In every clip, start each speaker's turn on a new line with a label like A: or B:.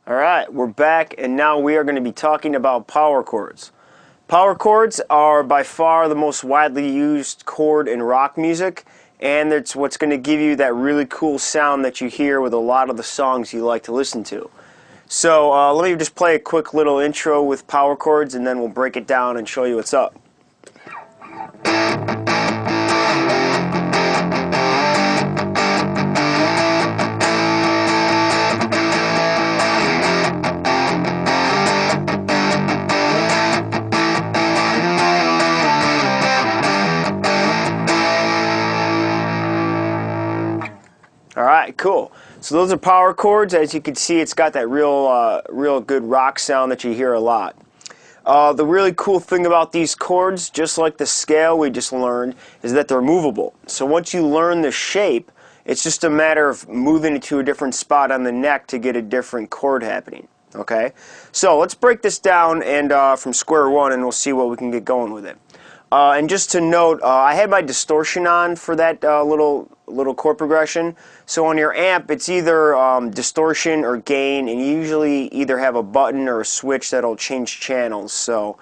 A: Alright, we're back and now we are going to be talking about power chords. Power chords are by far the most widely used chord in rock music, and it's what's going to give you that really cool sound that you hear with a lot of the songs you like to listen to. So let me just play a quick little intro with power chords and then we'll break it down and show you what's up. Alright, cool. So those are power chords. As you can see, it's got that real good rock sound that you hear a lot. The really cool thing about these chords, just like the scale we just learned, is that they're movable. So once you learn the shape, it's just a matter of moving it to a different spot on the neck to get a different chord happening. Okay? So let's break this down and from square one, and we'll see what we can get going with it. And just to note, I had my distortion on for that little chord progression. So on your amp, it's either distortion or gain, and you usually either have a button or a switch that'll change channels. So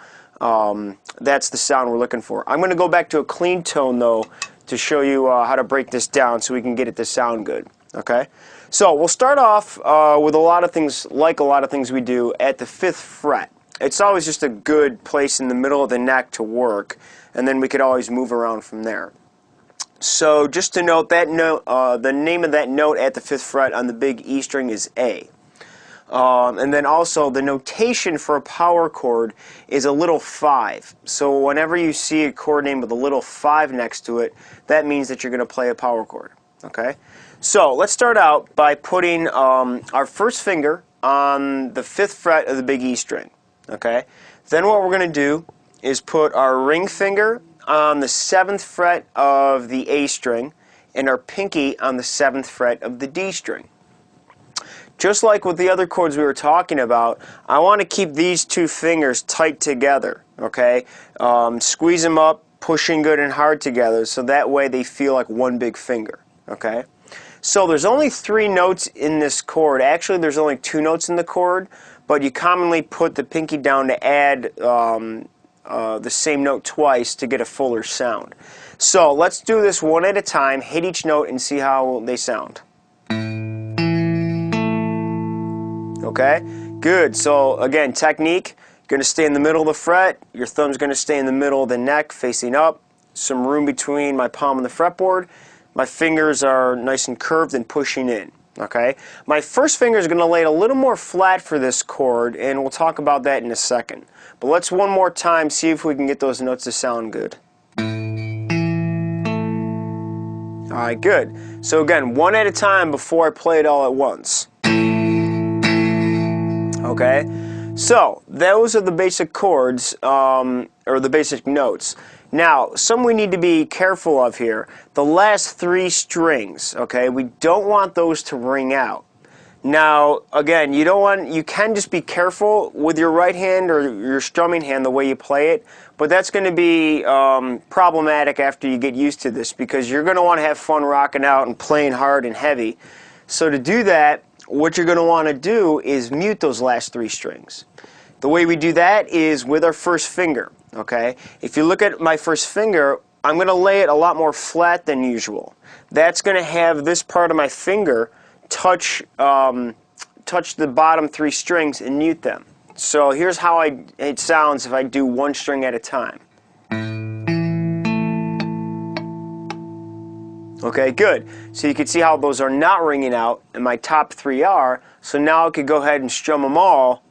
A: that's the sound we're looking for. I'm going to go back to a clean tone though to show you how to break this down so we can get it to sound good. Okay. So we'll start off with a lot of things we do at the 5th fret. It's always just a good place in the middle of the neck to work, and then we could always move around from there. So just to note, that note, the name of that note at the 5th fret on the big E string is A. And then also the notation for a power chord is a little 5. So whenever you see a chord name with a little 5 next to it, that means that you're going to play a power chord. Okay? So let's start out by putting our first finger on the 5th fret of the big E string. Okay? Then what we're going to do is put our ring finger on the 7th fret of the A string and our pinky on the 7th fret of the D string. Just like with the other chords we were talking about, I want to keep these two fingers tight together. Okay? Squeeze them up, pushing good and hard together, so that way they feel like one big finger. Okay? So there's only 3 notes in this chord. Actually, there's only 2 notes in the chord, but you commonly put the pinky down to add the same note twice to get a fuller sound. So let's do this one at a time, hit each note and see how they sound. Okay, good. So again, technique, you're going to stay in the middle of the fret, your thumb's going to stay in the middle of the neck facing up, some room between my palm and the fretboard. My fingers are nice and curved and pushing in. Okay, my first finger is going to lay it a little more flat for this chord, and we'll talk about that in a second. But let's one more time see if we can get those notes to sound good. Alright, good. So again, one at a time before I play it all at once. Okay, so those are the basic chords, or the basic notes. Now, something we need to be careful of here, the last 3 strings, okay, we don't want those to ring out. Now, again, you can just be careful with your right hand or your strumming hand the way you play it, but that's going to be problematic after you get used to this, because you're going to want to have fun rocking out and playing hard and heavy. So to do that, what you're going to want to do is mute those last 3 strings. The way we do that is with our first finger. Okay, if you look at my first finger, I'm going to lay it a lot more flat than usual. That's going to have this part of my finger touch the bottom 3 strings and mute them. So here's how it sounds if I do one string at a time. Okay, good. So you can see how those are not ringing out, and my top 3 are. So now I could go ahead and strum them all.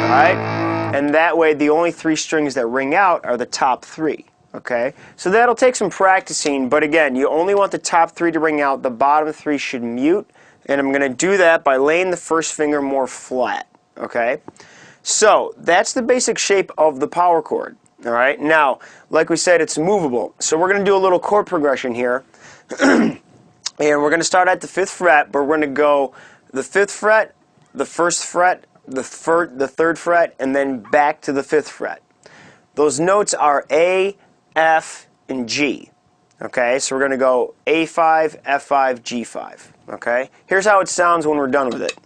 A: Alright, and that way the only 3 strings that ring out are the top 3. Okay, so that'll take some practicing, but again, you only want the top 3 to ring out, the bottom 3 should mute, and I'm going to do that by laying the first finger more flat. Okay, so that's the basic shape of the power chord. Alright, now, like we said, it's movable, so we're going to do a little chord progression here, and we're going to start at the 5th fret, but we're going to go the 5th fret, the 1st fret, the 3rd fret, and then back to the 5th fret. Those notes are A, F, and G. Okay, so we're going to go A5, F5, G5. Okay, here's how it sounds when we're done with it.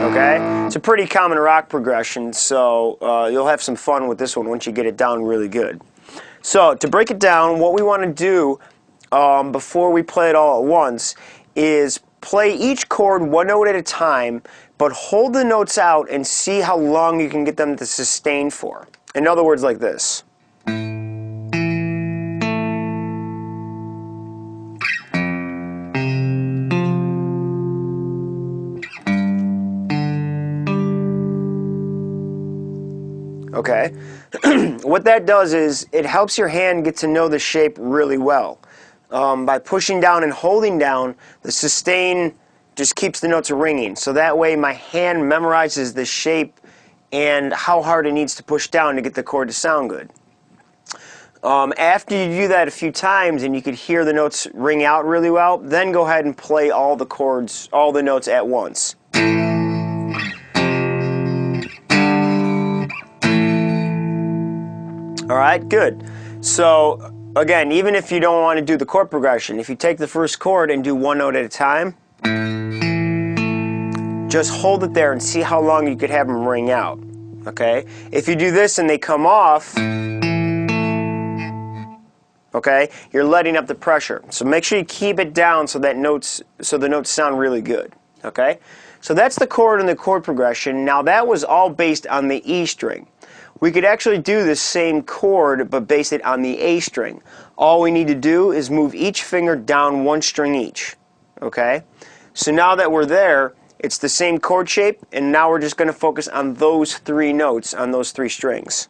A: Okay, it's a pretty common rock progression, so you'll have some fun with this one once you get it down really good. So to break it down, what we want to do before we play it all at once is play each chord one note at a time, but hold the notes out and see how long you can get them to sustain for. In other words, like this. Okay, what that does is it helps your hand get to know the shape really well. By pushing down and holding down, the sustain just keeps the notes ringing. So that way my hand memorizes the shape and how hard it needs to push down to get the chord to sound good. After you do that a few times and you could hear the notes ring out really well, then go ahead and play all the chords, all the notes at once. Alright, good. So again, even if you don't want to do the chord progression, if you take the first chord and do one note at a time, just hold it there and see how long you could have them ring out. Okay? If you do this and they come off, okay, you're letting up the pressure. So make sure you keep it down so that the notes sound really good. Okay? So that's the chord and the chord progression. Now that was all based on the E string. We could actually do the same chord but base it on the A string. All we need to do is move each finger down one string each. Okay? So now that we're there, it's the same chord shape, and now we're just going to focus on those three notes on those three strings.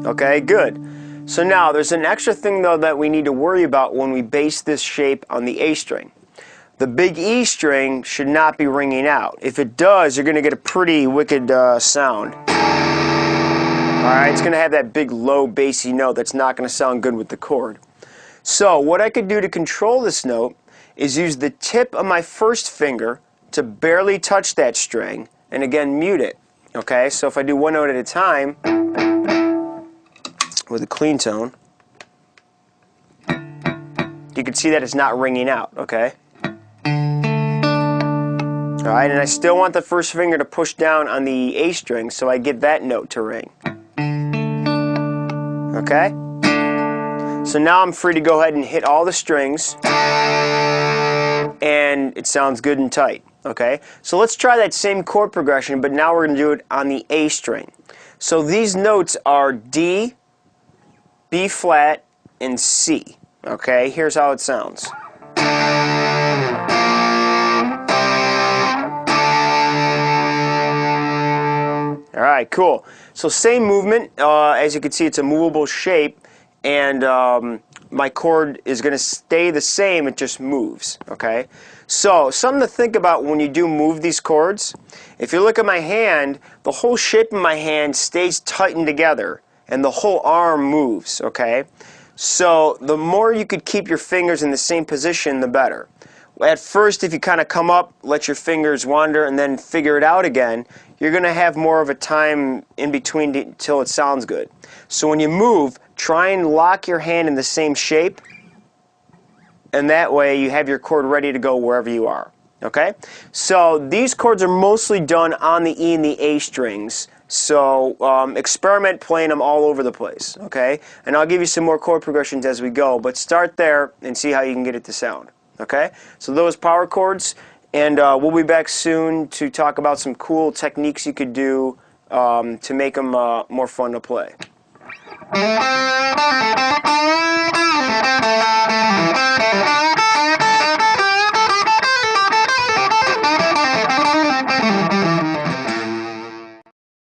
A: Okay, good. So now there's an extra thing though that we need to worry about when we base this shape on the A string. The big E string should not be ringing out. If it does, you're going to get a pretty wicked sound. Alright, it's going to have that big low bassy note that's not going to sound good with the chord. So what I could do to control this note is use the tip of my first finger to barely touch that string and again mute it. Okay, so if I do one note at a time with a clean tone, you can see that it's not ringing out. Okay. Alright, and I still want the first finger to push down on the A string so I get that note to ring. Okay? So now I'm free to go ahead and hit all the strings and it sounds good and tight. Okay? So let's try that same chord progression, but now we're going to do it on the A string. So these notes are D, B flat, and C. Okay? Here's how it sounds. Alright, cool. So same movement. As you can see, it's a movable shape, and my chord is going to stay the same, it just moves. Okay? So something to think about when you do move these chords. If you look at my hand, the whole shape of my hand stays tightened together, and the whole arm moves. Okay? So the more you could keep your fingers in the same position, the better. At first, if you kind of come up, let your fingers wander, and then figure it out again, you're going to have more of a time in between until it sounds good. So when you move, try and lock your hand in the same shape, and that way you have your chord ready to go wherever you are. Okay? So these chords are mostly done on the E and the A strings, so experiment playing them all over the place. Okay? And I'll give you some more chord progressions as we go, but start there and see how you can get it to sound. Okay? So those power chords. And we'll be back soon to talk about some cool techniques you could do to make them more fun to play.